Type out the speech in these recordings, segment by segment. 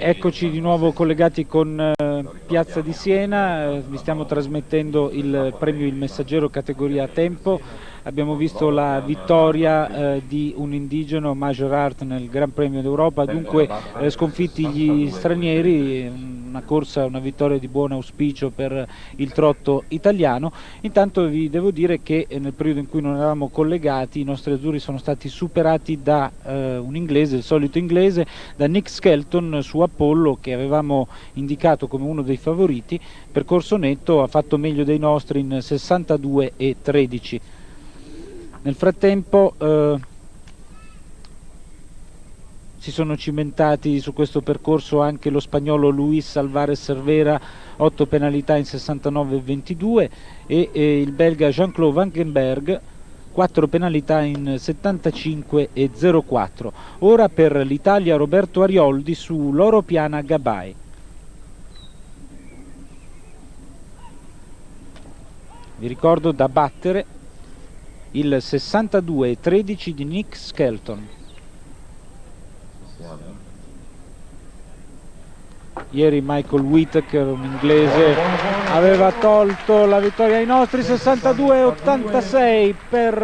Eccoci di nuovo collegati con Piazza di Siena, vi stiamo trasmettendo il premio Il Messaggero categoria Tempo. Abbiamo visto la vittoria di un indigeno, Major Art, nel Gran Premio d'Europa, dunque sconfitti gli stranieri, una corsa, una vittoria di buon auspicio per il trotto italiano. Intanto vi devo dire che nel periodo in cui non eravamo collegati i nostri azzurri sono stati superati da un inglese, il solito inglese, da Nick Skelton su Apollo, che avevamo indicato come uno dei favoriti. Percorso netto, ha fatto meglio dei nostri in 62,13. Nel frattempo si sono cimentati su questo percorso anche lo spagnolo Luis Alvarez Cervera, 8 penalità in 69,22, e il belga Jean-Claude Vankenberg, 4 penalità in 75,04. Ora per l'Italia Roberto Arioldi su Loro Piana Gabay. Vi ricordo da battere il 62,13 di Nick Skelton. Ieri Michael Whittaker, un inglese, aveva tolto la vittoria ai nostri. 62,86 per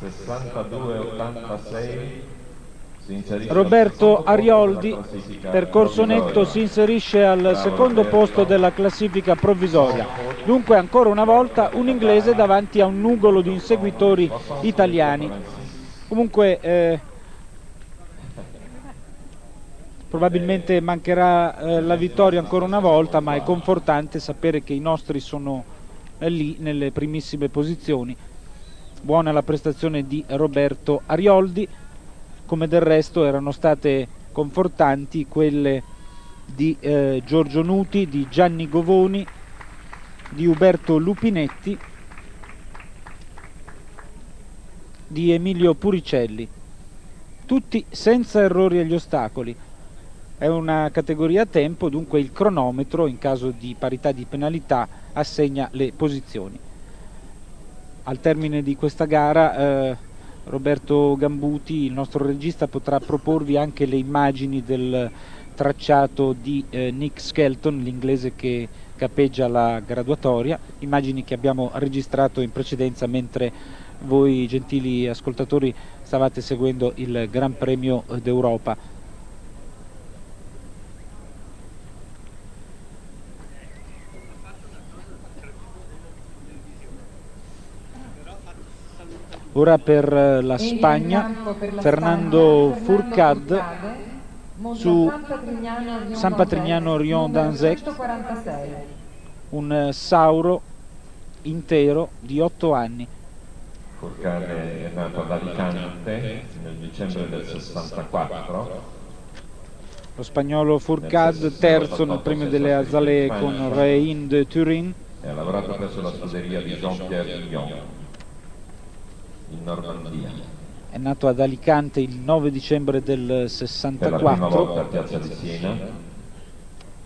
62,86 Roberto Arioldi. Percorso netto si inserisce al secondo posto della classifica provvisoria. Dunque ancora una volta un inglese davanti a un nugolo di inseguitori italiani. Comunque probabilmente mancherà la vittoria ancora una volta, ma è confortante sapere che i nostri sono lì nelle primissime posizioni. Buona la prestazione di Roberto Arioldi, come del resto erano state confortanti quelle di Giorgio Nuti, di Gianni Govoni, di Uberto Lupinetti, di Emilio Puricelli, tutti senza errori agli ostacoli. È una categoria a tempo, dunque il cronometro, in caso di parità di penalità, assegna le posizioni. Al termine di questa gara Roberto Gambuti, il nostro regista, potrà proporvi anche le immagini del tracciato di Nick Skelton, l'inglese che capeggia la graduatoria, immagini che abbiamo registrato in precedenza mentre voi, gentili ascoltatori, stavate seguendo il Gran Premio d'Europa. Ora per la Spagna, Fernando Fourcade su San Patrignano Rion d'Anzec, un sauro intero di 8 anni. Fourcade è nato ad Alicante nel dicembre del 64. Lo spagnolo Fourcade, terzo nel premio delle Azalee con Rein de Turin. E ha lavorato presso la scuderia di Jean-Pierre Guignon in Normandia. È nato ad Alicante il 9 dicembre del 64. Per la prima volta a Piazza di Siena.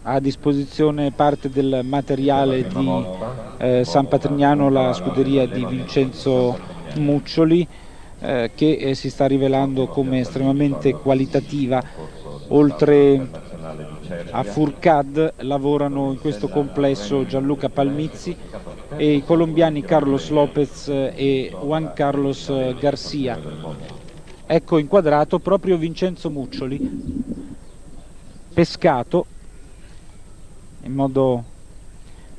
Ha a disposizione parte del materiale di San Patrignano, la scuderia di Vincenzo Muccioli, che si sta rivelando come estremamente qualitativa. Oltre a Fourcade lavorano in questo complesso Gianluca Palmizzi e i colombiani Carlos Lopez e Juan Carlos Garcia. Ecco inquadrato proprio Vincenzo Muccioli, pescato in modo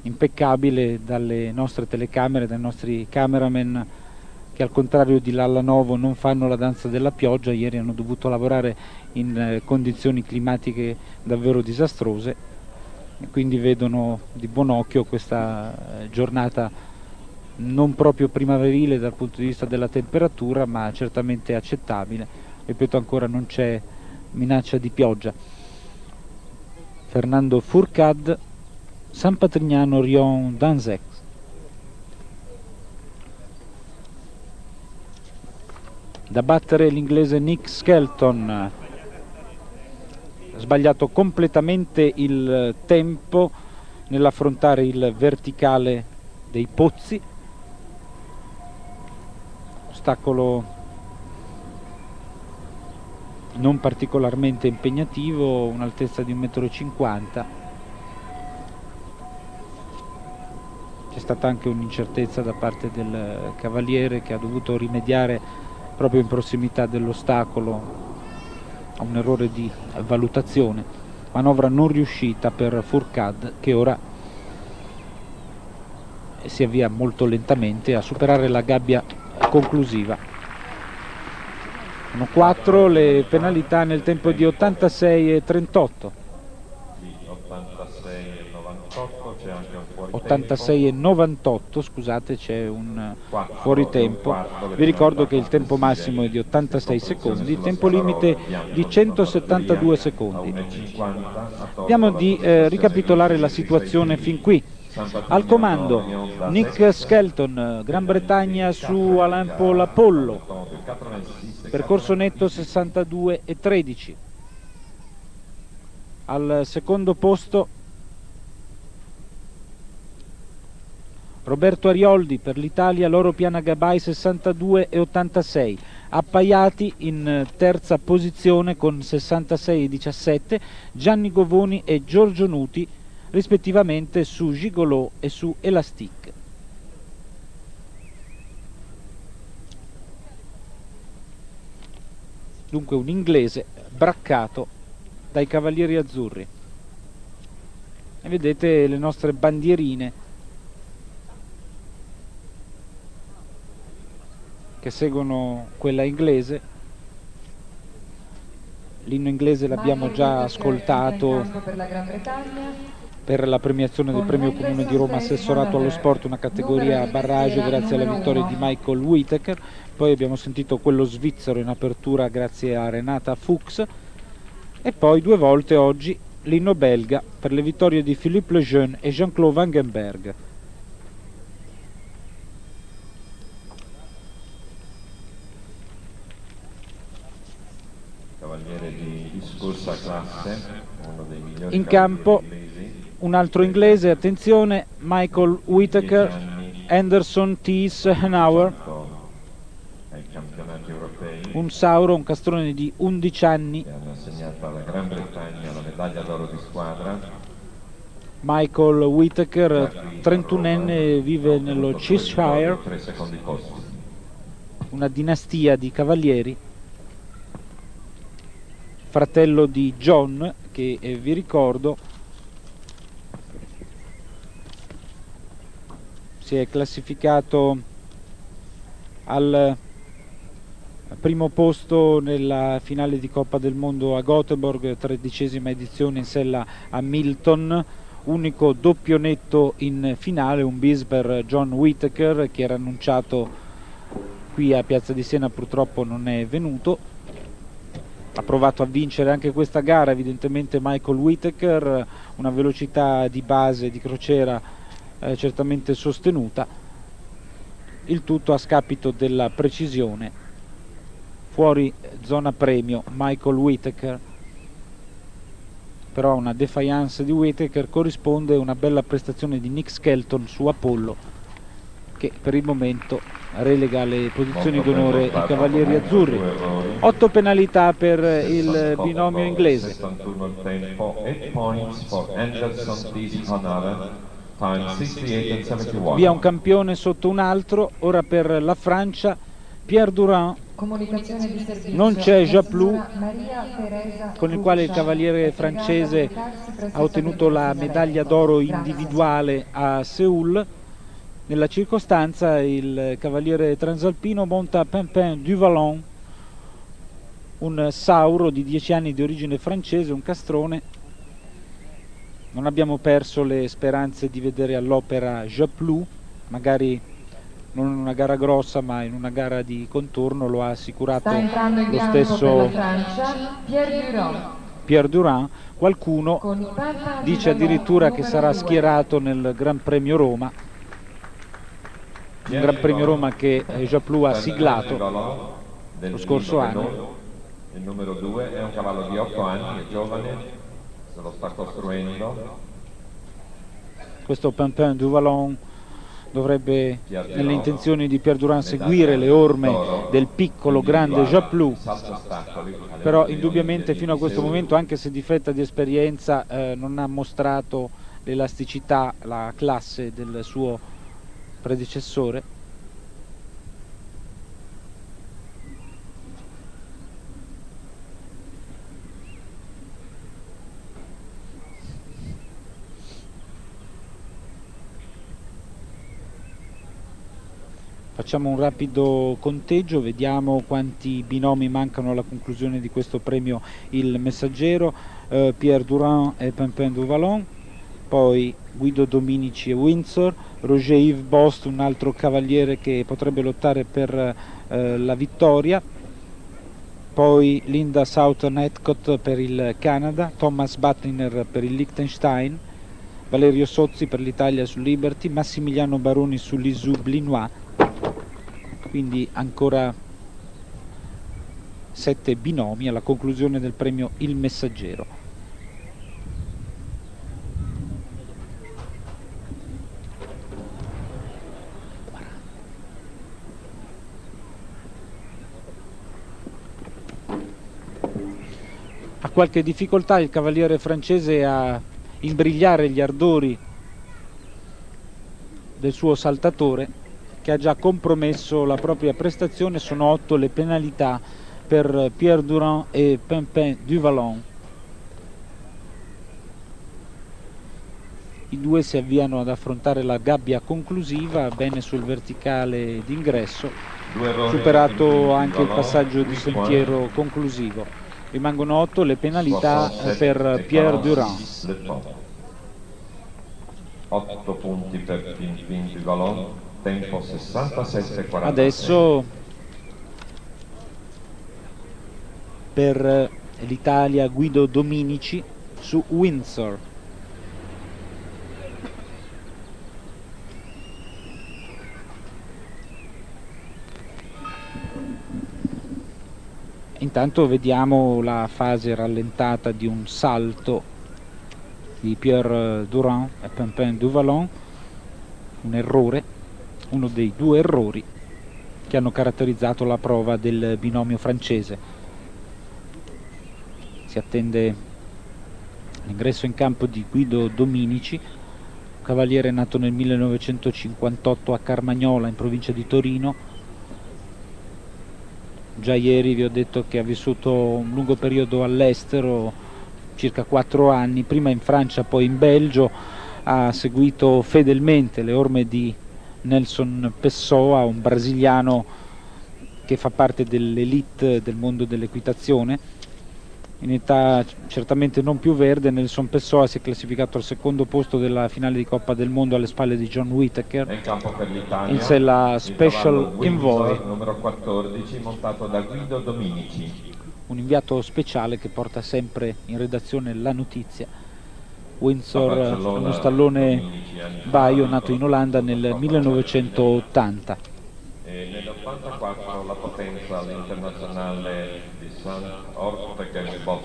impeccabile dalle nostre telecamere, dai nostri cameraman, che al contrario di Lallanovo non fanno la danza della pioggia. Ieri hanno dovuto lavorare in condizioni climatiche davvero disastrose e quindi vedono di buon occhio questa giornata non proprio primaverile dal punto di vista della temperatura, ma certamente accettabile. Ripeto, ancora non c'è minaccia di pioggia. Fernando Fourcade, San Patrignano Rion d'Anzec. Da battere l'inglese Nick Skelton, ha sbagliato completamente il tempo nell'affrontare il verticale dei pozzi, ostacolo non particolarmente impegnativo, un'altezza di 1,50 m. C'è stata anche un'incertezza da parte del cavaliere, che ha dovuto rimediare proprio in prossimità dell'ostacolo a un errore di valutazione. Manovra non riuscita per Fourcade, che ora si avvia molto lentamente a superare la gabbia conclusiva. Sono 4 le penalità nel tempo di 86,38. 86,98, scusate, c'è un fuoritempo. Vi ricordo che il tempo massimo è di 86 secondi, tempo limite di 172 secondi. Vediamo di ricapitolare la situazione fin qui. Al comando Nick Skelton, Gran Bretagna su Alain Paul Apollo, percorso netto 62,13. Al secondo posto Roberto Arioldi per l'Italia, Loro Piana Gabay 62,86. Appaiati in terza posizione con 66,17 Gianni Govoni e Giorgio Nuti, rispettivamente su Gigolo e su Elastic. Dunque un inglese braccato dai Cavalieri Azzurri. E vedete le nostre bandierine che seguono quella inglese. L'inno inglese l'abbiamo già ascoltato per la premiazione del Premio Comune di Roma assessorato allo sport, una categoria a barrage grazie alla vittoria di Michael Whittaker. Poi abbiamo sentito quello svizzero in apertura grazie a Renata Fuchs, e poi 2 volte oggi l'inno belga per le vittorie di Philippe Lejeune e Jean-Claude Vangenberg. Cavaliere di scorsa classe, uno dei migliori in campo un altro inglese, attenzione, Michael Whittaker, Anderson Thies Hanauer, ai campionati europei, un sauro, un castrone di 11 anni. che hanno assegnato alla Gran Bretagna la medaglia d'oro di squadra. Michael Whittaker, 31enne, vive nello Cheshire, 3 secondi posti. una dinastia di cavalieri, fratello di John, che vi ricordo si è classificato al primo posto nella finale di Coppa del Mondo a Gothenburg, 13ª edizione in sella a Milton, unico doppio netto in finale, un bis per John Whittaker, che era annunciato qui a Piazza di Siena, purtroppo non è venuto. Ha provato a vincere anche questa gara evidentemente Michael Whittaker, una velocità di base di crociera certamente sostenuta, il tutto a scapito della precisione. Fuori zona premio Michael Whittaker, però una defiance di Whittaker corrisponde a una bella prestazione di Nick Skelton su Apollo, che per il momento relega alle posizioni d'onore i Cavalieri Azzurri. 8 penalità per il binomio inglese. 61 il tempo, 8 points for Anderson Thies Hanauer, time 68.71. Via un campione sotto un altro. Ora per la Francia Pierre Durand, non c'è Japlou, con il quale il cavaliere francese ha ottenuto la medaglia d'oro individuale a Seoul. Nella circostanza il cavaliere transalpino monta Pimpin du Vallon, un sauro di 10 anni di origine francese, un castrone. Non abbiamo perso le speranze di vedere all'opera Japlou, magari non in una gara grossa ma in una gara di contorno, lo ha assicurato lo stesso Pierre Durand. Qualcuno dice addirittura che sarà schierato nel Gran Premio Roma, un Gran Premio Roma che Japlou ha siglato lo scorso anno. Il numero 2 è un cavallo di 8 anni, è giovane, se lo sta costruendo. Questo Pimpin du Vallon Dovrebbe, nelle intenzioni di Pierre Durand, seguire le orme del piccolo grande Japlou, però indubbiamente fino a questo momento, anche se difetta di esperienza, non ha mostrato l'elasticità, la classe del suo predecessore. Facciamo un rapido conteggio, vediamo quanti binomi mancano alla conclusione di questo premio Il Messaggero. Pierre Durand e Pimpin du Vallon, poi Guido Dominici e Windsor, Roger Yves Bost, un altro cavaliere che potrebbe lottare per la vittoria, poi Linda Southern-Heathcote per il Canada, Thomas Buttiner per il Liechtenstein, Valerio Sozzi per l'Italia su Liberty, Massimiliano Baroni sull'Isou-Blinois. Quindi ancora 7 binomi alla conclusione del premio Il Messaggero. Ha qualche difficoltà il cavaliere francese a imbrigliare gli ardori del suo saltatore, che ha già compromesso la propria prestazione. Sono 8 le penalità per Pierre Durand e Pimpin du Vallon. I due si avviano ad affrontare la gabbia conclusiva, bene sul verticale d'ingresso, superato anche il passaggio di sentiero conclusivo. Rimangono 8 le penalità per Pierre Durand. 8 punti per Pimpin du Vallon, tempo 67,46. Adesso per l'Italia Guido Dominici su Windsor. Intanto vediamo la fase rallentata di un salto di Pierre Durand e Pimpin du Vallon, un errore, uno dei 2 errori che hanno caratterizzato la prova del binomio francese. Si attende l'ingresso in campo di Guido Dominici, cavaliere nato nel 1958 a Carmagnola in provincia di Torino. Già ieri vi ho detto che ha vissuto un lungo periodo all'estero, circa 4 anni, prima in Francia poi in Belgio. Ha seguito fedelmente le orme di Nelson Pessoa, un brasiliano che fa parte dell'elite del mondo dell'equitazione. In età certamente non più verde, Nelson Pessoa si è classificato al secondo posto della finale di Coppa del Mondo alle spalle di John Whittaker. In campo per l'Italia, in sella Special Windsor, Envoy, numero 14, montato da Guido Dominici. un inviato speciale che porta sempre in redazione la notizia. Windsor, uno stallone Baio nato in Olanda nel 1980. E nell'84 la potenza all'internazionale di St. Ortegenbosch,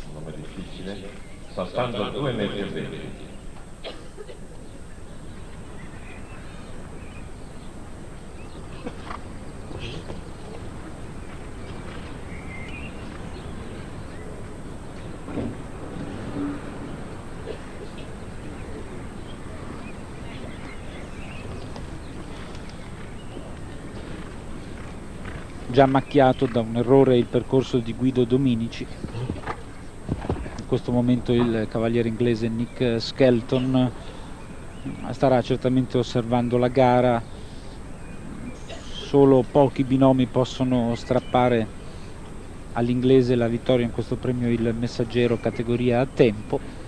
un nome difficile, saltando 2,20 metri. Già macchiato da un errore il percorso di Guido Dominici. In questo momento il cavaliere inglese Nick Skelton starà certamente osservando la gara. Solo pochi binomi possono strappare all'inglese la vittoria in questo premio Il Messaggero categoria a tempo.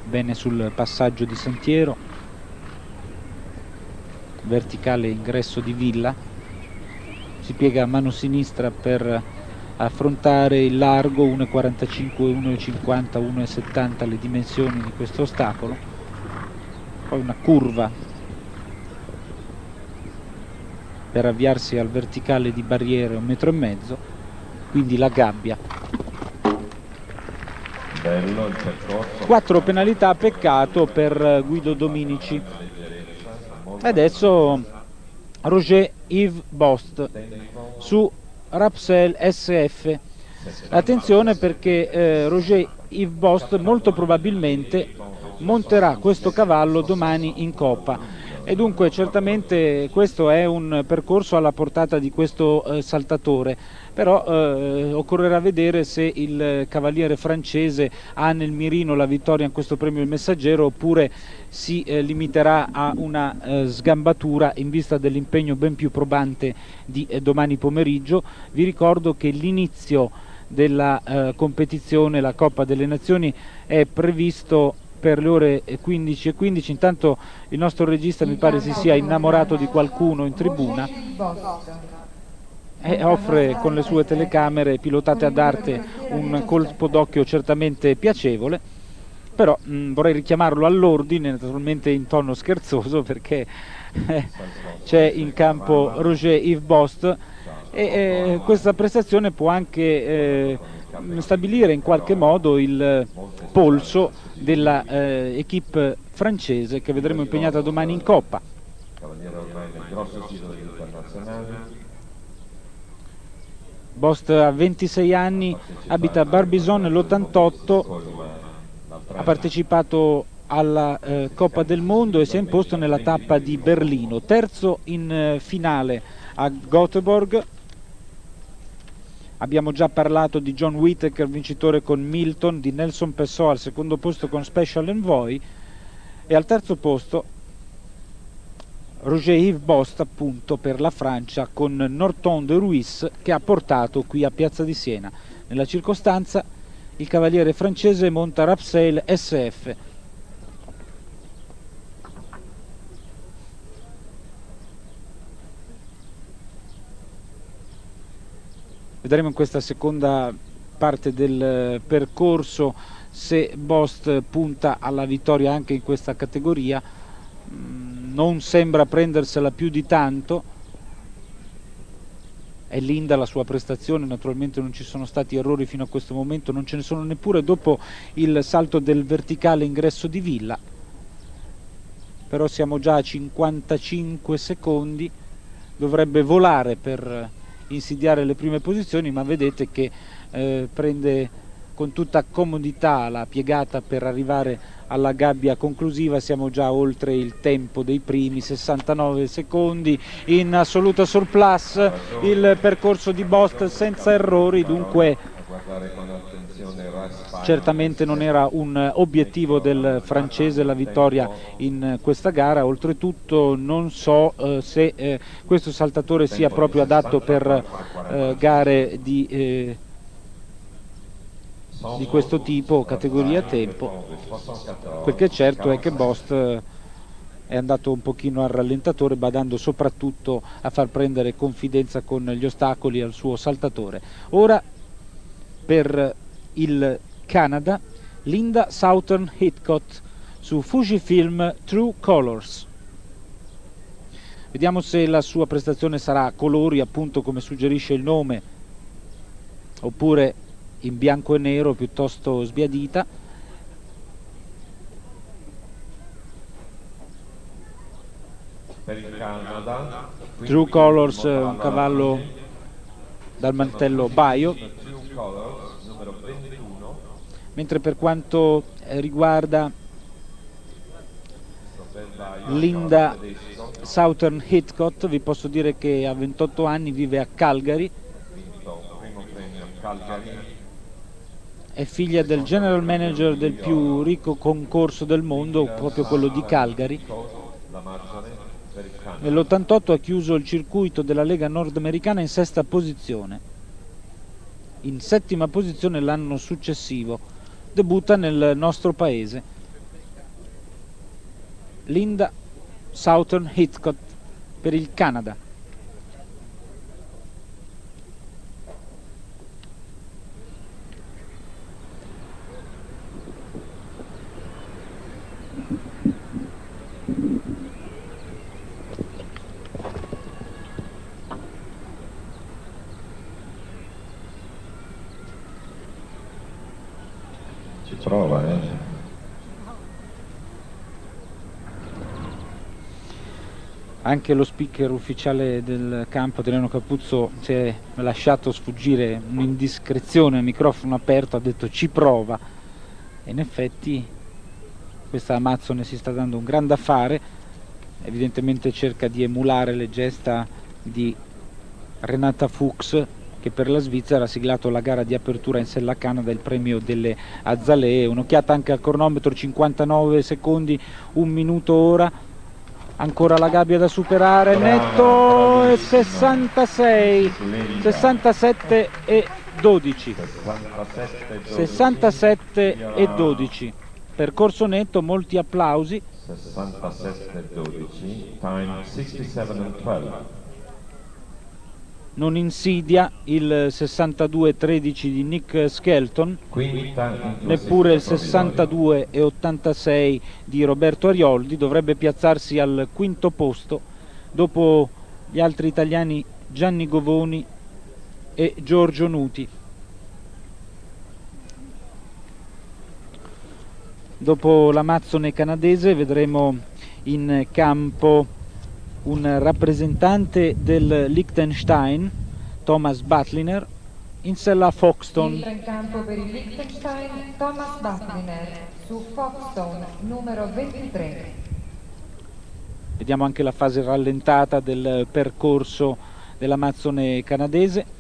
Bene sul passaggio di sentiero, verticale ingresso di villa, si piega a mano sinistra per affrontare il largo 1,45, 1,50, 1,70 le dimensioni di questo ostacolo, poi una curva per avviarsi al verticale di barriere 1,5 metri, quindi la gabbia. Bello il percorso. 4 penalità a peccato per Guido Dominici. Adesso Roger Yves Bost su Rapsel SF. Attenzione perché Roger Yves Bost molto probabilmente monterà questo cavallo domani in coppa e dunque certamente questo è un percorso alla portata di questo saltatore, però occorrerà vedere se il cavaliere francese ha nel mirino la vittoria in questo premio Il Messaggero oppure si limiterà a una sgambatura in vista dell'impegno ben più probante di domani pomeriggio. Vi ricordo che l'inizio della competizione, la Coppa delle Nazioni, è previsto per le ore 15:15. Intanto il nostro regista mi pare si sia innamorato di qualcuno in tribuna e offre con le sue telecamere pilotate ad arte un colpo d'occhio certamente piacevole, però vorrei richiamarlo all'ordine, naturalmente in tono scherzoso, perché c'è in campo Roger Yves Bost e questa prestazione può anche stabilire in qualche modo il polso della equipe francese che vedremo impegnata domani in Coppa. Cavaliere ormai nel grosso titolo internazionale. Bost ha 26 anni, abita a Barbizon nell'88, ha partecipato alla Coppa del Mondo e si è imposto nella tappa di Berlino, terzo in finale a Göteborg. Abbiamo già parlato di John Whittaker, vincitore con Milton, di Nelson Pessoa al secondo posto con Special Envoy e al terzo posto Roger Yves Bost appunto per la Francia con Norton de Ruiz che ha portato qui a Piazza di Siena. Nella circostanza il cavaliere francese monta Rapsel SF. Vedremo in questa seconda parte del percorso se Bost punta alla vittoria anche in questa categoria. Non sembra prendersela più di tanto. È linda la sua prestazione, naturalmente non ci sono stati errori fino a questo momento, non ce ne sono neppure dopo il salto del verticale ingresso di Villa. Però siamo già a 55 secondi, dovrebbe volare per insidiare le prime posizioni, ma vedete che prende con tutta comodità la piegata per arrivare alla gabbia conclusiva. Siamo già oltre il tempo dei primi 69 secondi in assoluta surplus, il percorso di Bost senza errori, dunque certamente non era un obiettivo del francese la vittoria in questa gara. Oltretutto non so se questo saltatore sia proprio adatto per gare di questo tipo, categoria tempo. Quel che è certo è che Bost è andato un pochino al rallentatore, badando soprattutto a far prendere confidenza con gli ostacoli al suo saltatore. Ora per il Canada Linda Southern Heathcote su Fujifilm True Colors. Vediamo se la sua prestazione sarà a colori, appunto come suggerisce il nome, oppure in bianco e nero piuttosto sbiadita. Per il Canada, True Colors, un cavallo dal mantello Baio. Mentre per quanto riguarda Linda Southern Heathcote vi posso dire che a 28 anni vive a Calgary, è figlia del general manager del più ricco concorso del mondo, proprio quello di Calgary. Nell'88 ha chiuso il circuito della Lega nordamericana in sesta posizione. In settima posizione l'anno successivo. Debutta nel nostro paese. Linda Southern Heathcote per il Canada. Ci prova, Anche lo speaker ufficiale del campo, Adriano Capuzzo, si è lasciato sfuggire un'indiscrezione a microfono aperto, ha detto ci prova, e in effetti questa Amazzone si sta dando un grande affare, evidentemente cerca di emulare le gesta di Renata Fuchs, che per la Svizzera ha siglato la gara di apertura in Sella Canada, il premio delle Azzalee. Un'occhiata anche al cronometro, 59 secondi, 1 minuto ora. Ancora la gabbia da superare, netto 66, 67 e 12, 67 e 12, percorso netto, molti applausi. 67-12, time 67-12. Non insidia il 62-13 di Nick Skelton, neppure il 62-86 di Roberto Arioldi. Dovrebbe piazzarsi al quinto posto dopo gli altri italiani Gianni Govoni e Giorgio Nuti. Dopo l'Amazzone canadese vedremo in campo un rappresentante del Liechtenstein, Thomas Batliner, in sella Foxton. Entra in campo per il Liechtenstein Thomas Batliner su Foxton numero 23. Vediamo anche la fase rallentata del percorso dell'Amazzone canadese.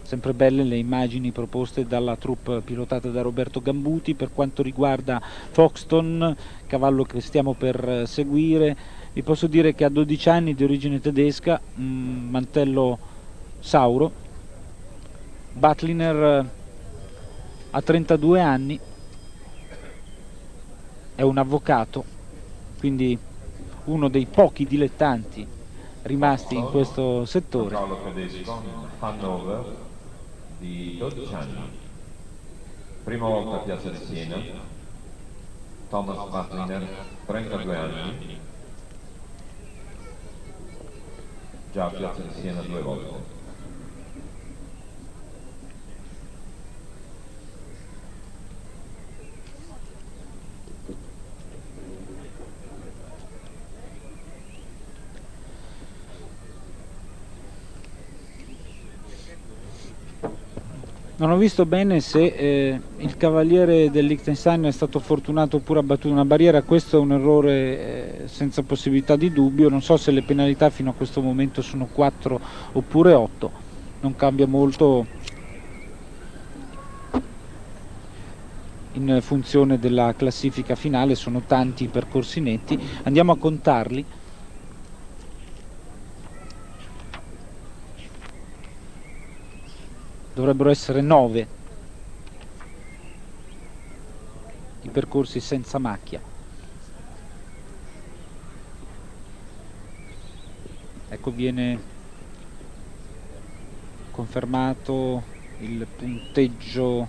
Sempre belle le immagini proposte dalla troupe pilotata da Roberto Gambuti. Per quanto riguarda Foxton, cavallo che stiamo per seguire, vi posso dire che ha 12 anni, di origine tedesca, mantello Sauro. Batliner ha 32 anni, è un avvocato, quindi uno dei pochi dilettanti rimasti in questo settore. Cavallo tedesco, Hannover, di 12 anni. Prima volta a Piazza di Siena. Thomas Batliner, 32 anni. Già a Piazza di Siena 2 volte. Non ho visto bene se il cavaliere del Liechtenstein è stato fortunato oppure ha battuto una barriera. Questo è un errore senza possibilità di dubbio. Non so se le penalità fino a questo momento sono 4 oppure 8, non cambia molto in funzione della classifica finale. Sono tanti i percorsi netti, andiamo a contarli. Dovrebbero essere 9 i percorsi senza macchia. Ecco, viene confermato il punteggio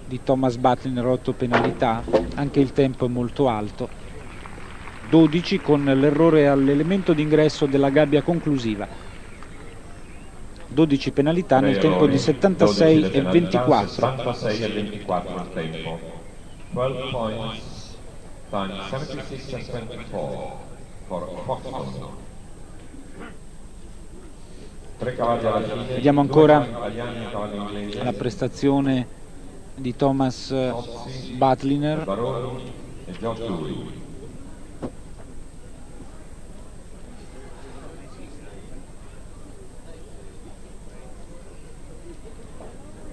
di Thomas Batliner, 8 penalità, anche il tempo è molto alto, 12 con l'errore all'elemento d'ingresso della gabbia conclusiva. 12 penalità nel tempo di 76 e 24. 76 e 24 il tempo. 12 points, time 76 and 24 for Foxton. 3 cavalli alla fine. Vediamo ancora italiani, la prestazione di Thomas Batliner. Baroni e George Louis.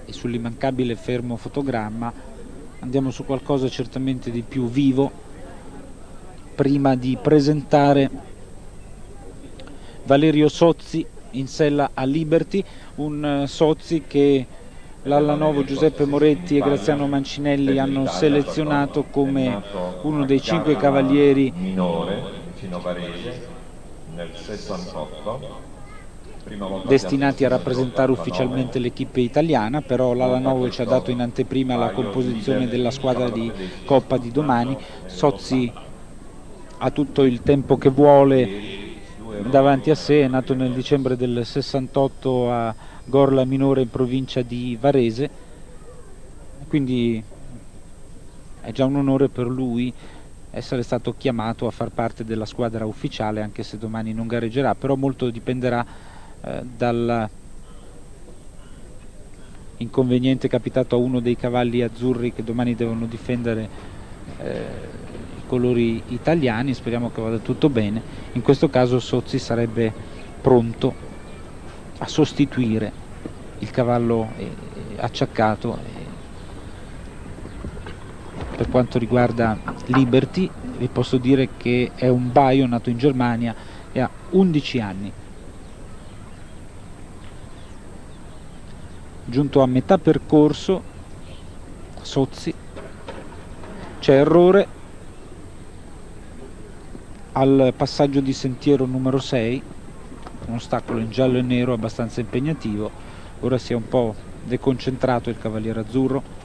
E sull'immancabile fermo fotogramma andiamo su qualcosa certamente di più vivo prima di presentare Valerio Sozzi in sella a Liberty, un Sozzi che l'Allanovo Giuseppe Moretti e Graziano Mancinelli hanno selezionato come uno dei 5 cavalieri minore vicino Varese nel 68, destinati a rappresentare ufficialmente l'equipe italiana, però l'Allanovo ci ha dato in anteprima la composizione della squadra di Coppa di domani. Sozzi ha tutto il tempo che vuole davanti a sé, è nato nel dicembre del 68 a Gorla Minore in provincia di Varese, quindi è già un onore per lui essere stato chiamato a far parte della squadra ufficiale, anche se domani non gareggerà, però molto dipenderà dal inconveniente capitato a uno dei cavalli azzurri che domani devono difendere i colori italiani. Speriamo che vada tutto bene. In questo caso Sozzi sarebbe pronto a sostituire il cavallo acciaccato. Per quanto riguarda Liberty, vi posso dire che è un baio nato in Germania e ha 11 anni. Giunto a metà percorso, Sozzi, c'è errore al passaggio di sentiero numero 6, un ostacolo in giallo e nero abbastanza impegnativo. Ora si è un po' deconcentrato il cavaliere azzurro.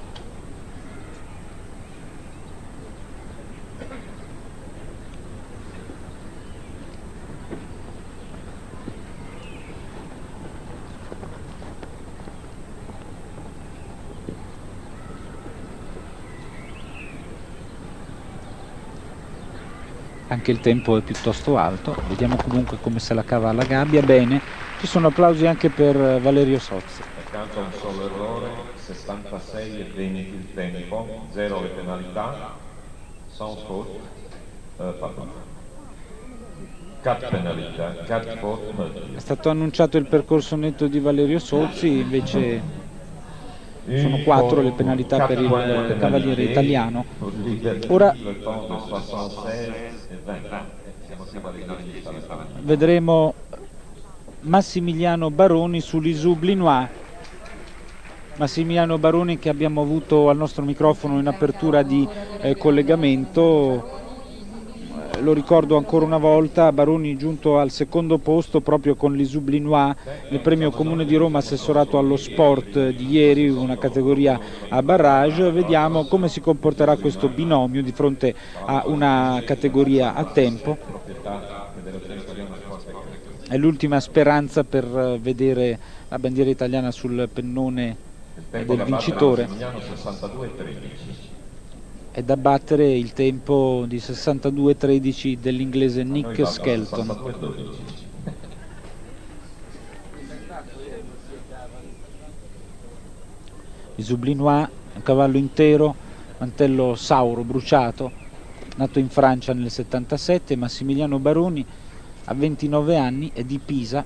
Anche il tempo è piuttosto alto, vediamo comunque come se la cava alla gabbia. Bene, ci sono applausi anche per Valerio Sozzi. Accanto a un solo errore, 66 e 20 il tempo, 0 le penalità, sans faute, pardon, 4 penalità, 4 faute. È stato annunciato il percorso netto di Valerio Sozzi, invece sono 4 le penalità per il cavaliere italiano. Ora vedremo Massimiliano Baroni sull'Isublinois. Massimiliano Baroni, che abbiamo avuto al nostro microfono in apertura di collegamento. Lo ricordo ancora una volta, Baroni giunto al secondo posto proprio con l'Isublinois nel premio Comune di Roma assessorato allo sport di ieri, una categoria a barrage. Vediamo come si comporterà questo binomio di fronte a una categoria a tempo. È l'ultima speranza per vedere la bandiera italiana sul pennone del vincitore. È da battere il tempo di 62-13 dell'inglese Nick Skelton. Isublinois, un cavallo intero, mantello sauro bruciato, nato in Francia nel 77. Massimiliano Baroni ha 29 anni, è di Pisa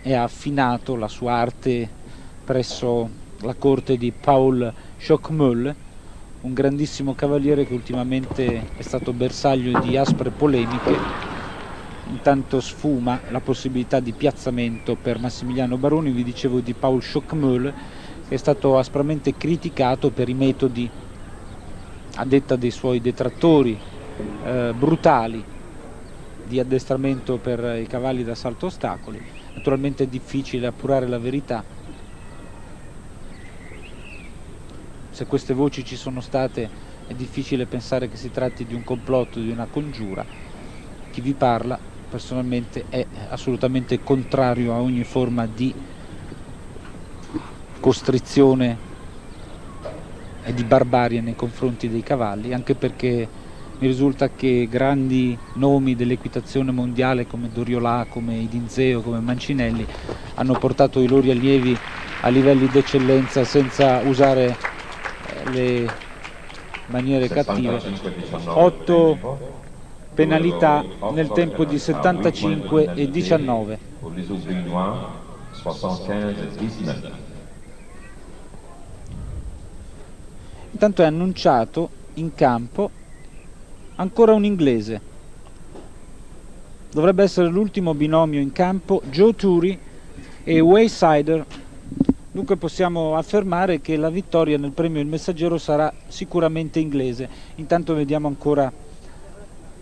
e ha affinato la sua arte presso la corte di Paul Schockmühl, un grandissimo cavaliere che ultimamente è stato bersaglio di aspre polemiche. Intanto sfuma la possibilità di piazzamento per Massimiliano Baroni. Vi dicevo di Paul Schockmühl, che è stato aspramente criticato per i metodi, a detta dei suoi detrattori, brutali di addestramento per i cavalli da salto ostacoli. Naturalmente è difficile appurare la verità. Se queste voci ci sono state, è difficile pensare che si tratti di un complotto, di una congiura. Chi vi parla personalmente è assolutamente contrario a ogni forma di costrizione e di barbarie nei confronti dei cavalli, anche perché mi risulta che grandi nomi dell'equitazione mondiale come Doriolà, come Idinzeo, come Mancinelli hanno portato i loro allievi a livelli d'eccellenza senza usare le maniere cattive. 8 penalità nel tempo di 75 e 19. Intanto è annunciato in campo ancora un inglese. Dovrebbe essere l'ultimo binomio in campo, Joe Turri e Waysider. Dunque possiamo affermare che la vittoria nel premio Il Messaggero sarà sicuramente inglese. Intanto vediamo ancora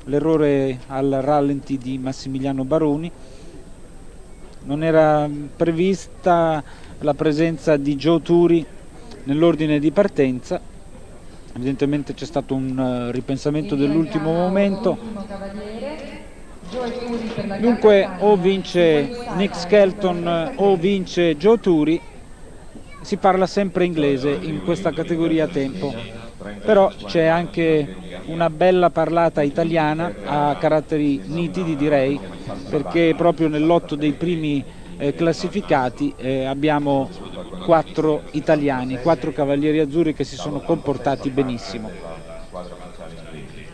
l'errore al rallenti di Massimiliano Baroni. Non era prevista la presenza di Joe Turri nell'ordine di partenza. Evidentemente c'è stato un ripensamento dell'ultimo momento. Dunque o vince Nick Skelton o vince Joe Turri. si parla sempre inglese in questa categoria tempo, però c'è anche una bella parlata italiana a caratteri nitidi, direi, perché proprio nel lotto dei primi classificati abbiamo 4 italiani, 4 cavalieri azzurri che si sono comportati benissimo. Squadra ufficiale inglese.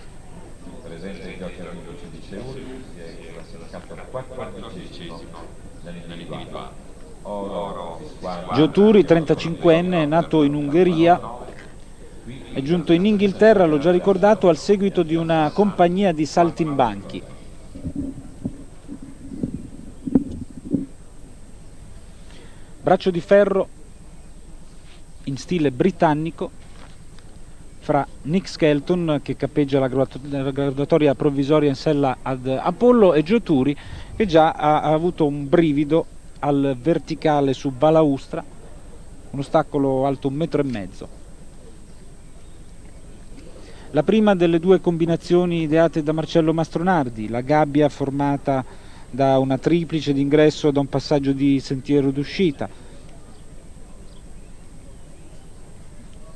Presente ai Giochi olimpici di Seul, si è classificato 14° nell'individuale. Oro di squadra. Gioturi, 35enne, nato in Ungheria, è giunto in Inghilterra, l'ho già ricordato, al seguito di una compagnia di saltimbanchi. Braccio di ferro in stile britannico fra Nick Skelton, che cappeggia la graduatoria provvisoria in sella ad Apollo, e Gioturi, che già ha avuto un brivido al verticale su balaustra, un ostacolo alto 1,5 metri. La prima delle 2 combinazioni ideate da Marcello Mastronardi, la gabbia formata da una triplice d'ingresso e da un passaggio di sentiero d'uscita.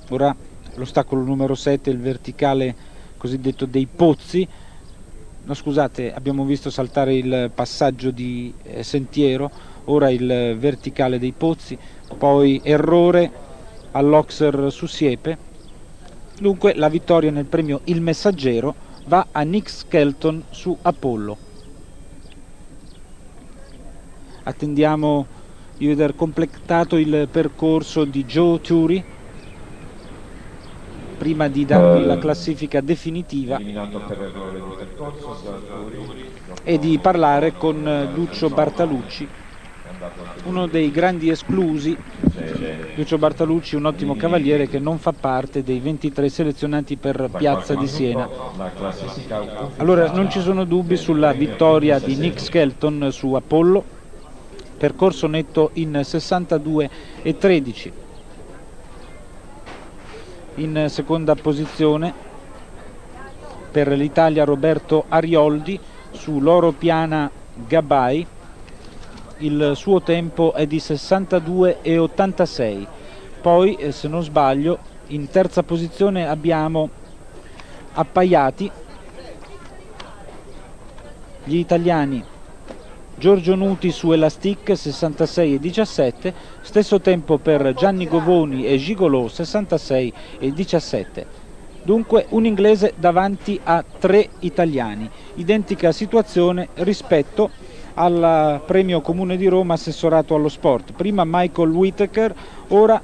Ora l'ostacolo numero 7, il verticale cosiddetto dei pozzi. No, scusate, abbiamo visto saltare il passaggio di sentiero, ora il verticale dei pozzi, poi errore all'Oxer su siepe. Dunque la vittoria nel premio Il Messaggero va a Nick Skelton su Apollo. Attendiamo di vedere completato il percorso di Gioturi prima di darvi la classifica definitiva Eliminato per errore di percorso, e di parlare con Duccio Bartalucci, uno dei grandi esclusi. Duccio Bartalucci, un ottimo cavaliere che non fa parte dei 23 selezionati per Piazza di Siena. Allora, non ci sono dubbi sulla vittoria di Nick Skelton su Apollo, percorso netto in 62,13. In seconda posizione per l'Italia Roberto Arioldi su Loro Piana Gabbai. Il suo tempo è di 62,86. Poi, se non sbaglio, in terza posizione abbiamo appaiati gli italiani Giorgio Nuti su Elastic 66,17, stesso tempo per Gianni Govoni e Gigolò 66,17. Dunque un inglese davanti a 3 italiani, identica situazione rispetto al premio Comune di Roma assessorato allo sport. Prima Michael Whittaker, ora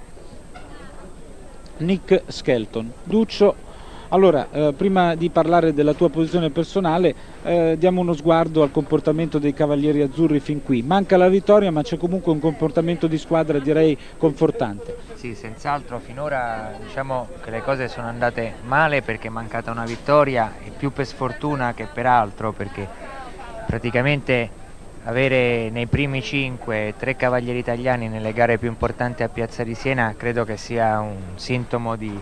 Nick Skelton. Duccio, allora, prima di parlare della tua posizione personale, diamo uno sguardo al comportamento dei cavalieri azzurri fin qui. Manca la vittoria, ma c'è comunque un comportamento di squadra, direi, confortante. Sì, senz'altro finora diciamo che le cose sono andate male perché è mancata una vittoria, e più per sfortuna che per altro, perché praticamente avere nei primi 5 3 cavalieri italiani nelle gare più importanti a Piazza di Siena credo che sia un sintomo di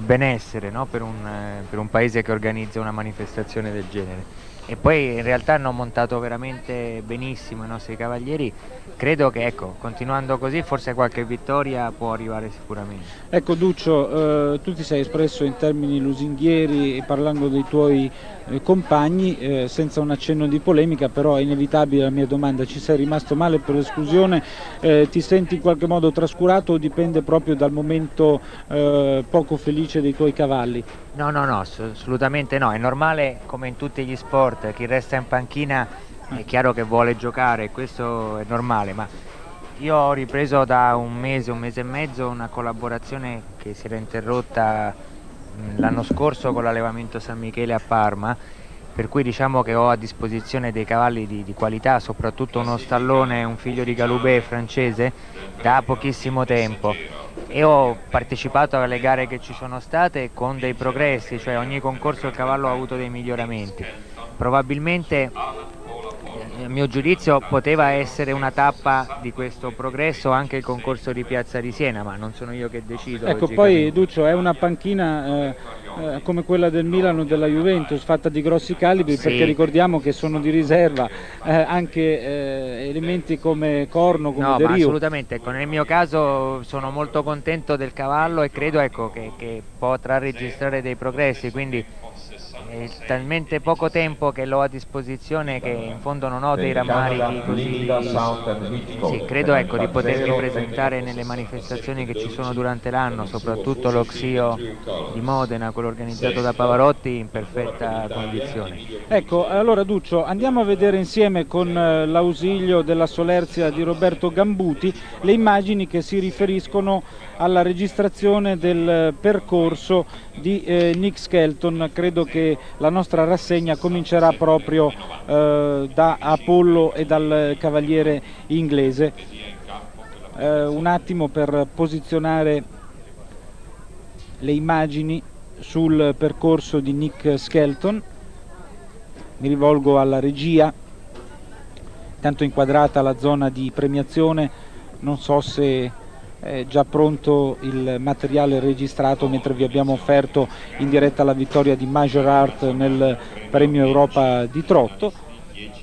benessere, no? per un paese che organizza una manifestazione del genere. E poi in realtà hanno montato veramente benissimo i nostri cavalieri. Credo che, ecco, continuando così forse qualche vittoria può arrivare sicuramente. Ecco Duccio, tu ti sei espresso in termini lusinghieri parlando dei tuoi compagni, senza un accenno di polemica, però è inevitabile la mia domanda: ci sei rimasto male per l'esclusione? Ti senti in qualche modo trascurato o dipende proprio dal momento poco felice dei tuoi cavalli? No, assolutamente no, è normale come in tutti gli sport, chi resta in panchina è chiaro che vuole giocare, questo è normale, ma io ho ripreso da un mese e mezzo una collaborazione che si era interrotta l'anno scorso con l'allevamento San Michele a Parma, per cui diciamo che ho a disposizione dei cavalli di qualità, soprattutto uno stallone, un figlio di Galoubet francese, da pochissimo tempo, e ho partecipato alle gare che ci sono state con dei progressi, cioè ogni concorso il cavallo ha avuto dei miglioramenti. Probabilmente a mio giudizio poteva essere una tappa di questo progresso anche il concorso di Piazza di Siena, ma non sono io che decido. Ecco, poi Duccio, è una panchina come quella del Milano o della Juventus, fatta di grossi calibri, Sì. perché ricordiamo che sono di riserva anche elementi come Corno, come No, De ma Rio. assolutamente, ecco, nel mio caso sono molto contento del cavallo e credo, ecco, che potrà registrare dei progressi, quindi è talmente poco tempo che l'ho a disposizione che in fondo non ho dei rammarichi così. Sì, credo, ecco, di potermi presentare nelle manifestazioni che ci sono durante l'anno, soprattutto lo Xio di Modena, quello organizzato da Pavarotti, in perfetta condizione. Ecco, allora Duccio, andiamo a vedere insieme con l'ausilio della Solerzia di Roberto Gambuti le immagini che si riferiscono alla registrazione del percorso di Nick Skelton. Credo che la nostra rassegna comincerà proprio da Apollo e dal cavaliere inglese. Un attimo per posizionare le immagini sul percorso di Nick Skelton. Mi rivolgo alla regia, intanto inquadrata la zona di premiazione, non so se è già pronto il materiale registrato mentre vi abbiamo offerto in diretta la vittoria di Major Art nel premio Europa di Trotto.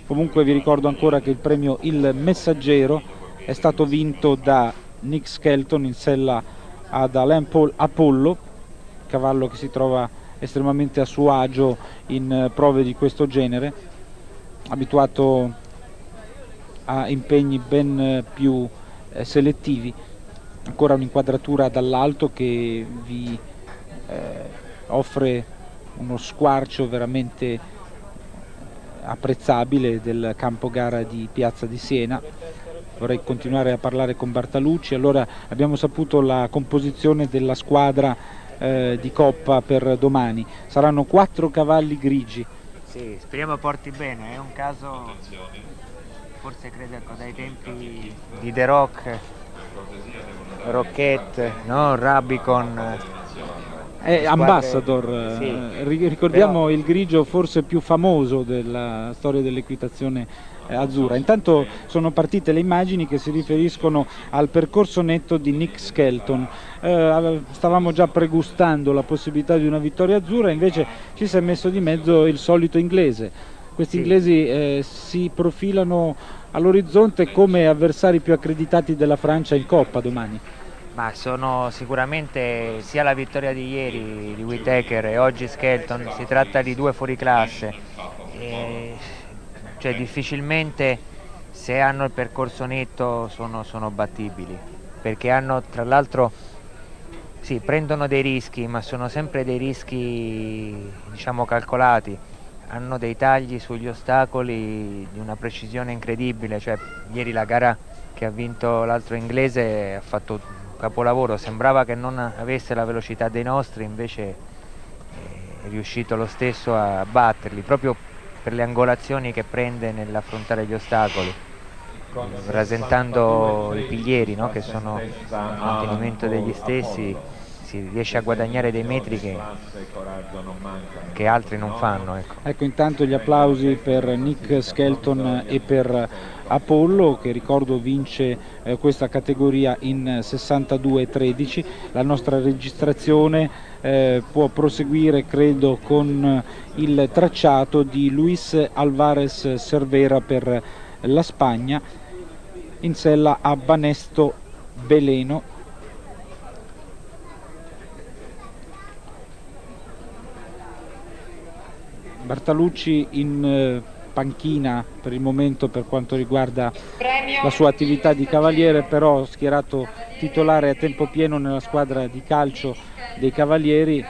Comunque vi ricordo ancora che il premio Il Messaggero è stato vinto da Nick Skelton in sella ad Alain Paul Apollo, cavallo che si trova estremamente a suo agio in prove di questo genere, abituato a impegni ben più selettivi. Ancora un'inquadratura dall'alto che vi offre uno squarcio veramente apprezzabile del campo gara di Piazza di Siena. Vorrei continuare a parlare con Bartalucci. Allora, abbiamo saputo la composizione della squadra di Coppa per domani. Saranno 4 cavalli grigi. Sì, speriamo porti bene, è un caso, forse credo, ecco, dai tempi di The Rock, Rocket, no? Rabicon. Ambassador, sì, ricordiamo però il grigio forse più famoso della storia dell'equitazione azzurra. Intanto sono partite le immagini che si riferiscono al percorso netto di Nick Skelton. Stavamo già pregustando la possibilità di una vittoria azzurra, invece ci si è messo di mezzo il solito inglese. Questi inglesi si profilano all'orizzonte come avversari più accreditati della Francia in Coppa domani. Ma sono sicuramente sia la vittoria di ieri di Whittaker e oggi Skelton, si tratta di 2 fuoriclasse, cioè difficilmente, se hanno il percorso netto, sono battibili, perché hanno, tra l'altro, sì, prendono dei rischi, ma sono sempre dei rischi, diciamo, calcolati. Hanno dei tagli sugli ostacoli di una precisione incredibile, cioè ieri la gara che ha vinto l'altro inglese ha fatto un capolavoro, sembrava che non avesse la velocità dei nostri, invece è riuscito lo stesso a batterli, proprio per le angolazioni che prende nell'affrontare gli ostacoli, rasentando i piglieri, no? Che sono il mantenimento degli stessi. Si riesce a guadagnare dei metri che altri non fanno. Ecco, intanto gli applausi per Nick Skelton e per Apollo, che ricordo vince questa categoria in 62-13. La nostra registrazione può proseguire, credo, con il tracciato di Luis Alvarez Cervera per la Spagna, in sella a Banesto Beleno. Bartalucci in panchina per il momento per quanto riguarda la sua attività di cavaliere, però schierato titolare a tempo pieno nella squadra di calcio dei Cavalieri.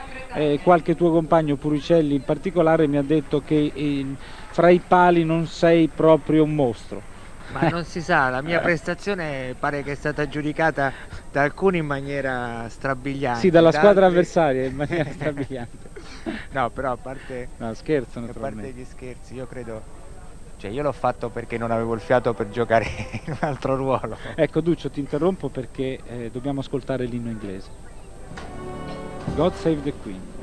Qualche tuo compagno, Puricelli in particolare, mi ha detto che fra i pali non sei proprio un mostro. Ma non si sa, la mia prestazione pare che è stata giudicata da alcuni in maniera strabiliante. Sì, dalla squadra avversaria in maniera strabiliante. No, però a parte, no, scherzo, a parte gli scherzi, io credo, cioè io l'ho fatto perché non avevo il fiato per giocare in un altro ruolo. Ecco Duccio, ti interrompo perché dobbiamo ascoltare l'inno inglese. God Save the Queen.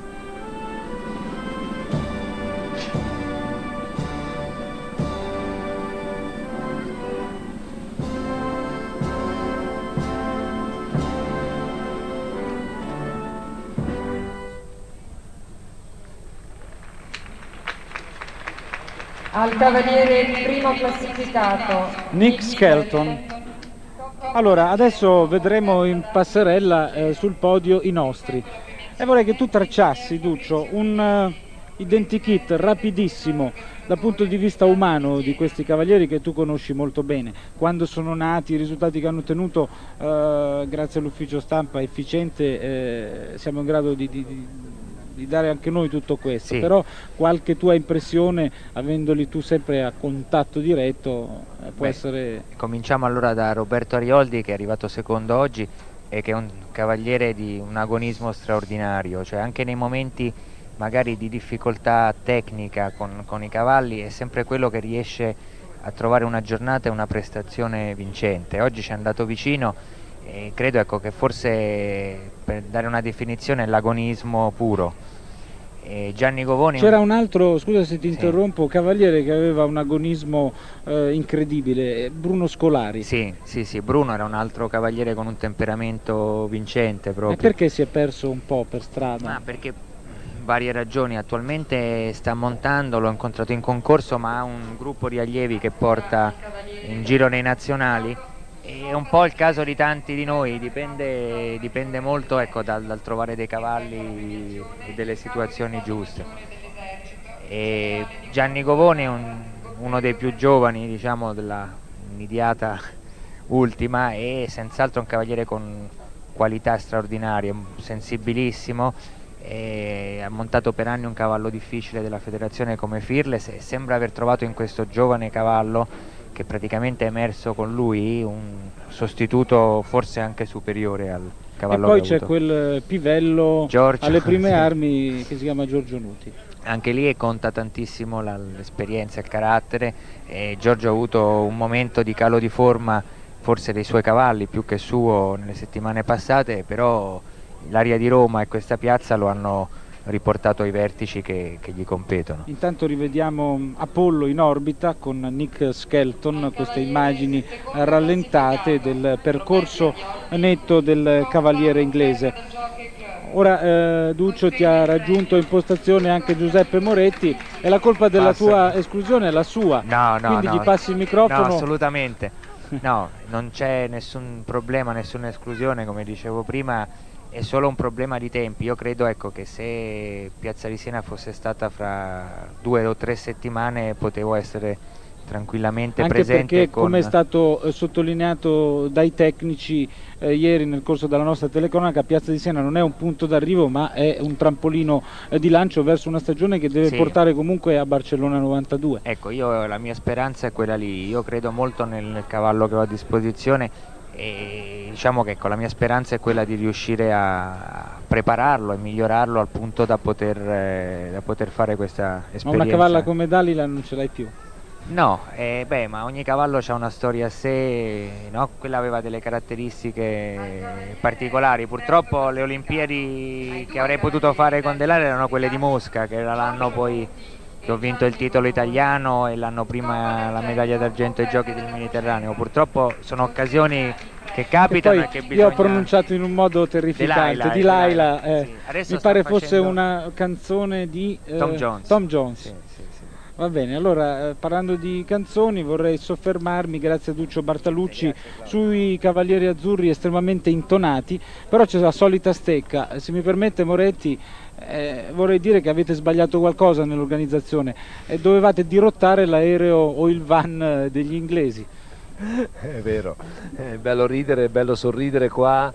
al cavaliere primo classificato Nick Skelton. Allora, adesso vedremo in passerella sul podio i nostri e vorrei che tu tracciassi, Duccio, un identikit rapidissimo dal punto di vista umano di questi cavalieri che tu conosci molto bene, quando sono nati, i risultati che hanno ottenuto, grazie all'ufficio stampa efficiente, siamo in grado di dare anche noi tutto questo, Sì. Però qualche tua impressione, avendoli tu sempre a contatto diretto, può essere... Cominciamo allora da Roberto Arioldi, che è arrivato secondo oggi e che è un cavaliere di un agonismo straordinario, cioè anche nei momenti magari di difficoltà tecnica con i cavalli è sempre quello che riesce a trovare una giornata e una prestazione vincente. Oggi ci è andato vicino e credo, ecco, che forse, per dare una definizione, è l'agonismo puro. Gianni Govoni... C'era un altro, scusa se ti Sì. interrompo, cavaliere che aveva un agonismo incredibile, Bruno Scolari. Sì, Bruno era un altro cavaliere con un temperamento vincente E proprio. perché si è perso un po' per strada? Perché varie ragioni, attualmente sta montando, l'ho incontrato in concorso, ma ha un gruppo di allievi che porta in giro nei nazionali. È un po' il caso di tanti di noi, dipende molto, ecco, dal trovare dei cavalli e delle situazioni giuste. E Gianni Govoni è uno dei più giovani, diciamo, della immediata ultima, e senz'altro un cavaliere con qualità straordinarie, sensibilissimo, e ha montato per anni un cavallo difficile della federazione come Fearless e sembra aver trovato in questo giovane cavallo, che praticamente è emerso con lui, un sostituto forse anche superiore al E cavallo poi che ha c'è avuto. quel pivello Giorgio, alle prime sì. armi che si chiama Giorgio Nuti. Anche lì conta tantissimo l'esperienza e il carattere, e Giorgio ha avuto un momento di calo di forma, forse dei suoi cavalli più che suo, nelle settimane passate, però l'aria di Roma e questa piazza lo hanno riportato ai vertici che gli competono. Intanto rivediamo Apollo in orbita con Nick Skelton, queste immagini rallentate del percorso netto del cavaliere inglese. Ora Duccio, ti ha raggiunto in postazione anche Giuseppe Moretti, e la colpa della tua esclusione è la sua, No, quindi gli passi il microfono. No, assolutamente. No, non c'è nessun problema, nessuna esclusione, come dicevo prima, è solo un problema di tempi. Io credo, ecco, che se Piazza di Siena fosse stata fra 2 o 3 settimane potevo essere tranquillamente Anche presente. perché, come è stato sottolineato dai tecnici ieri nel corso della nostra telecronaca, Piazza di Siena non è un punto d'arrivo, ma è un trampolino di lancio verso una stagione che deve portare comunque a Barcellona 92. Ecco, la mia speranza è quella lì. Io credo molto nel cavallo che ho a disposizione, e diciamo che, ecco, la mia speranza è quella di riuscire a prepararlo e migliorarlo al punto da poter fare questa esperienza. Ma una cavalla come Dalila non ce l'hai più? No, ma ogni cavallo ha una storia a sé, no? Quella aveva delle caratteristiche particolari. Purtroppo le Olimpiadi che avrei potuto fare con Delare erano quelle di Mosca, che era l'anno poi che ho vinto il titolo italiano e l'anno prima la medaglia d'argento ai Giochi del Mediterraneo. Purtroppo sono occasioni che capitano e che bisogna... Io ho pronunciato in un modo terrificante, Delilah, sì. Mi pare fosse una canzone di Tom Jones. Sì. Va bene, allora parlando di canzoni vorrei soffermarmi, grazie a Duccio Bartalucci, sui Cavalieri Azzurri estremamente intonati, però c'è la solita stecca. Se mi permette, Moretti, vorrei dire che avete sbagliato qualcosa nell'organizzazione, dovevate dirottare l'aereo o il van degli inglesi. È vero, è bello ridere, è bello sorridere qua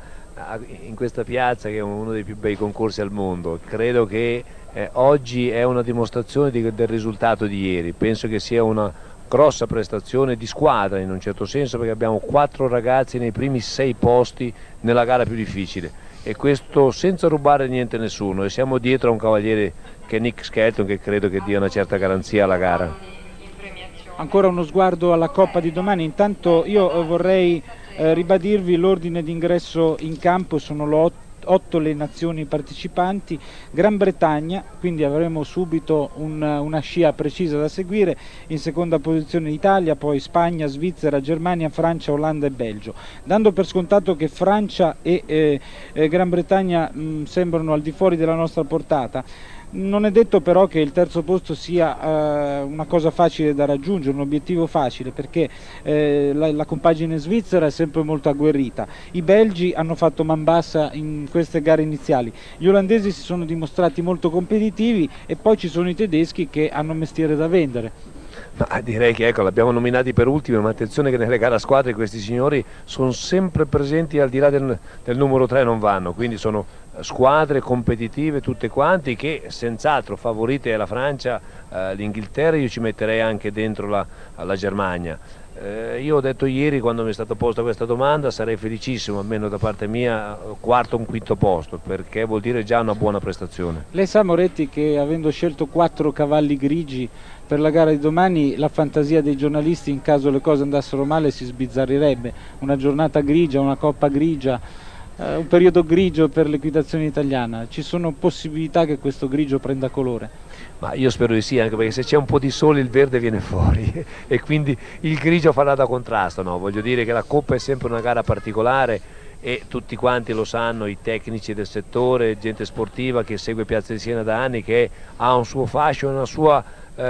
in questa piazza, che è uno dei più bei concorsi al mondo. Credo che oggi è una dimostrazione del risultato di ieri. Penso che sia una grossa prestazione di squadra in un certo senso, perché abbiamo 4 ragazzi nei primi 6 posti nella gara più difficile, e questo senza rubare niente a nessuno, e siamo dietro a un cavaliere che è Nick Skelton, che credo che dia una certa garanzia alla gara. Ancora uno sguardo alla Coppa di domani. Intanto io vorrei ribadirvi l'ordine d'ingresso in campo. Sono 8 le nazioni partecipanti. Gran Bretagna, quindi avremo subito una scia precisa da seguire. In seconda posizione Italia, poi Spagna, Svizzera, Germania, Francia, Olanda e Belgio. Dando per scontato che Francia e Gran Bretagna sembrano al di fuori della nostra portata, Non è detto però che il terzo posto sia una cosa facile da raggiungere, un obiettivo facile, perché la compagine svizzera è sempre molto agguerrita. I belgi hanno fatto man bassa in queste gare iniziali, gli olandesi si sono dimostrati molto competitivi e poi ci sono i tedeschi che hanno mestiere da vendere. Ma direi che ecco, l'abbiamo nominati per ultimo, ma attenzione che nelle gare a squadre questi signori sono sempre presenti, al di là del numero 3 non vanno, quindi sono squadre competitive tutte quanti, che senz'altro favorite la Francia, l'Inghilterra, io ci metterei anche dentro la Germania. Io ho detto ieri, quando mi è stata posta questa domanda, sarei felicissimo, almeno da parte mia, quarto o un quinto posto, perché vuol dire già una buona prestazione. Lei sa, Moretti, che avendo scelto 4 cavalli grigi per la gara di domani, la fantasia dei giornalisti, in caso le cose andassero male, si sbizzarrirebbe. Una giornata grigia, una coppa grigia, un periodo grigio per l'equitazione italiana. Ci sono possibilità che questo grigio prenda colore? Ma io spero di sì, anche perché se c'è un po' di sole il verde viene fuori e quindi il grigio farà da contrasto, no? Voglio dire che la Coppa è sempre una gara particolare e tutti quanti lo sanno, i tecnici del settore, gente sportiva che segue Piazza di Siena da anni, che ha un suo fascino, una sua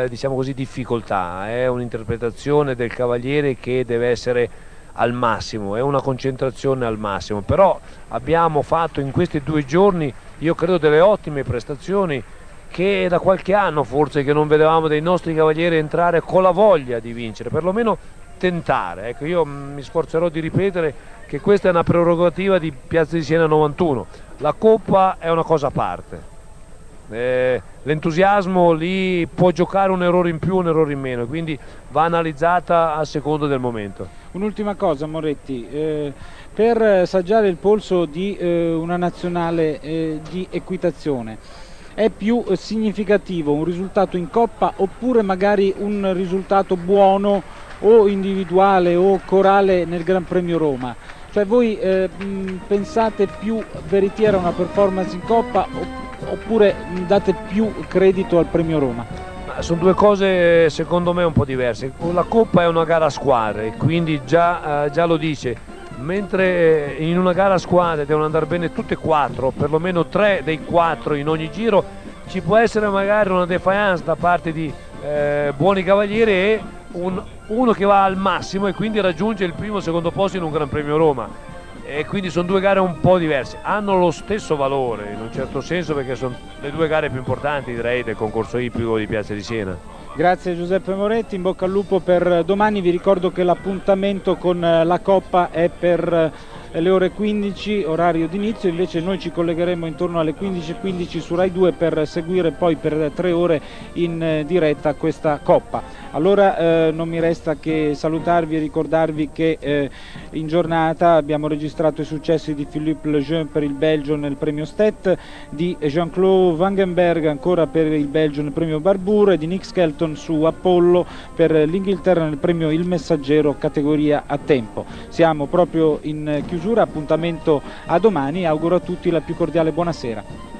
diciamo così difficoltà, è un'interpretazione del cavaliere che deve essere al massimo, è una concentrazione al massimo, però abbiamo fatto in questi 2 giorni, io credo, delle ottime prestazioni, che da qualche anno forse che non vedevamo dei nostri cavalieri entrare con la voglia di vincere, perlomeno tentare. Ecco, io mi sforzerò di ripetere che questa è una prerogativa di Piazza di Siena 91, la Coppa è una cosa a parte. L'entusiasmo lì può giocare un errore in più, un errore in meno, quindi va analizzata a seconda del momento. Un'ultima cosa, Moretti, per saggiare il polso di una nazionale di equitazione, è più significativo un risultato in Coppa oppure magari un risultato buono o individuale o corale nel Gran Premio Roma? Cioè voi pensate più veritiera una performance in Coppa oppure date più credito al Premio Roma? Sono 2 cose secondo me un po' diverse. La Coppa è una gara a squadre, quindi già lo dice, mentre in una gara a squadre devono andare bene tutte e 4, perlomeno 3 dei 4 in ogni giro, ci può essere magari una defiance da parte di buoni cavalieri e uno che va al massimo e quindi raggiunge il primo o secondo posto in un Gran Premio Roma. E quindi sono 2 gare un po' diverse, hanno lo stesso valore in un certo senso, perché sono le 2 gare più importanti, direi, del concorso ippico di Piazza di Siena. Grazie Giuseppe Moretti, in bocca al lupo per domani. Vi ricordo che l'appuntamento con la Coppa è per le ore 15, orario d'inizio, invece noi ci collegheremo intorno alle 15:15 su Rai 2 per seguire poi per 3 ore in diretta questa Coppa. Allora non mi resta che salutarvi e ricordarvi che in giornata abbiamo registrato i successi di Philippe Lejeune per il Belgio nel premio Stet, di Jean-Claude Vangenberg ancora per il Belgio nel premio Barbour e di Nick Skelton su Apollo per l'Inghilterra nel premio Il Messaggero categoria a tempo. Siamo proprio in chiusura, appuntamento a domani, auguro a tutti la più cordiale buonasera.